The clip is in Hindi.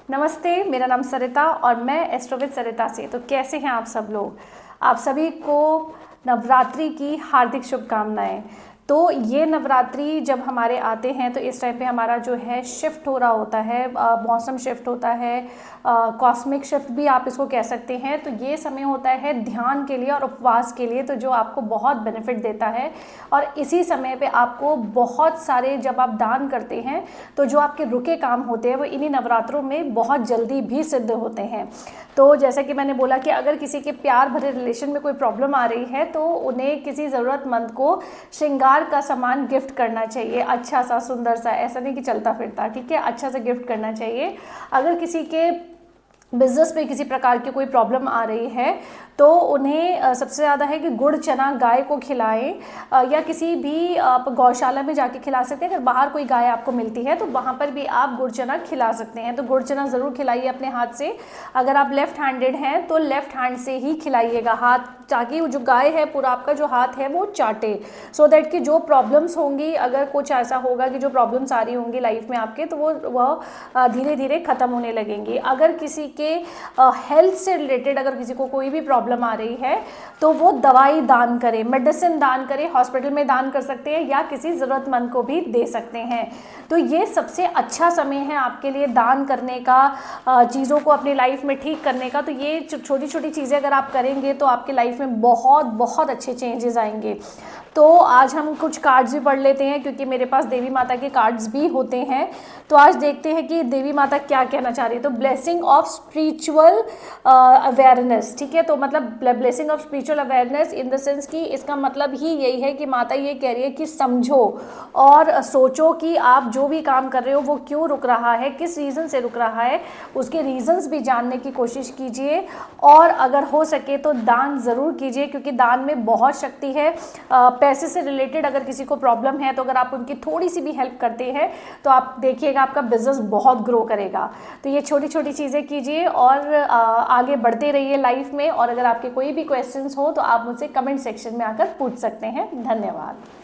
नमस्ते, मेरा नाम सरिता और मैं एस्ट्रोविद सरिता से। तो कैसे हैं आप सब लोग? आप सभी को नवरात्रि की हार्दिक शुभकामनाएं। तो ये नवरात्रि जब हमारे आते हैं तो इस टाइम पे हमारा जो है शिफ्ट हो रहा होता है, मौसम शिफ्ट होता है, कॉस्मिक शिफ्ट भी आप इसको कह सकते हैं। तो ये समय होता है ध्यान के लिए और उपवास के लिए, तो जो आपको बहुत बेनिफिट देता है। और इसी समय पे आपको बहुत सारे, जब आप दान करते हैं तो जो आपके रुके काम होते हैं वो इन्हीं नवरात्रों में बहुत जल्दी भी सिद्ध होते हैं। तो जैसा कि मैंने बोला कि अगर किसी के प्यार भरे रिलेशन में कोई प्रॉब्लम आ रही है तो उन्हें किसी ज़रूरतमंद को श्रृंगार का सामान गिफ्ट करना चाहिए, अच्छा सा सुंदर सा, ऐसा नहीं कि चलता फिरता, ठीक है, अच्छा सा गिफ्ट करना चाहिए। अगर किसी के बिजनेस में किसी प्रकार की कोई प्रॉब्लम आ रही है तो उन्हें सबसे ज़्यादा है कि गुड़ चना गाय को खिलाएं, या किसी भी आप गौशाला में जाके खिला सकते हैं। अगर बाहर कोई गाय आपको मिलती है तो वहाँ पर भी आप गुड़ चना खिला सकते हैं। तो गुड़ चना ज़रूर खिलाइए अपने हाथ से। अगर आप लेफ्ट हैंडेड हैं तो लेफ्ट हैंड से ही खिलाइएगा हाथ, ताकि जो गाय है पूरा आपका जो हाथ है वो चाटे, सो दैट कि जो प्रॉब्लम्स होंगी, अगर कुछ ऐसा होगा कि जो प्रॉब्लम्स आ रही होंगी लाइफ में आपके, तो वो धीरे धीरे ख़त्म होने लगेंगी। अगर किसी के हेल्थ से रिलेटेड अगर किसी को कोई भी प्रॉब्लम आ रही है तो वो दवाई दान करें, मेडिसिन दान करें, हॉस्पिटल में दान कर सकते हैं या किसी ज़रूरतमंद को भी दे सकते हैं। तो ये सबसे अच्छा समय है आपके लिए दान करने का, चीज़ों को अपनी लाइफ में ठीक करने का। तो ये छोटी छोटी चीज़ें अगर आप करेंगे तो आपके लाइफ में बहुत बहुत अच्छे चेंजेस आएंगे। तो आज हम कुछ कार्ड्स भी पढ़ लेते हैं, क्योंकि मेरे पास देवी माता के कार्ड्स भी होते हैं। तो आज देखते हैं कि देवी माता क्या कहना चाह रही है। तो ब्लेसिंग ऑफ स्पिरिचुअल अवेयरनेस, ठीक है। तो मतलब blessing of spiritual awareness in the sense कि इसका मतलब ही यही है कि माता ये कह रही है कि समझो और सोचो कि आप जो भी काम कर रहे हो वो क्यों रुक रहा है, किस रीज़न से रुक रहा है, उसके रीजंस भी जानने की कोशिश कीजिए। और अगर हो सके तो दान ज़रूर कीजिए, क्योंकि दान में बहुत शक्ति है। पैसे से रिलेटेड अगर किसी को प्रॉब्लम है तो अगर आप उनकी थोड़ी सी भी हेल्प करते हैं तो आप देखिएगा आपका बिजनेस बहुत ग्रो करेगा। तो ये छोटी छोटी चीज़ें कीजिए और आगे बढ़ते रहिए लाइफ में। और अगर आपके कोई भी क्वेश्चंस हो तो आप मुझसे कमेंट सेक्शन में आकर पूछ सकते हैं। धन्यवाद।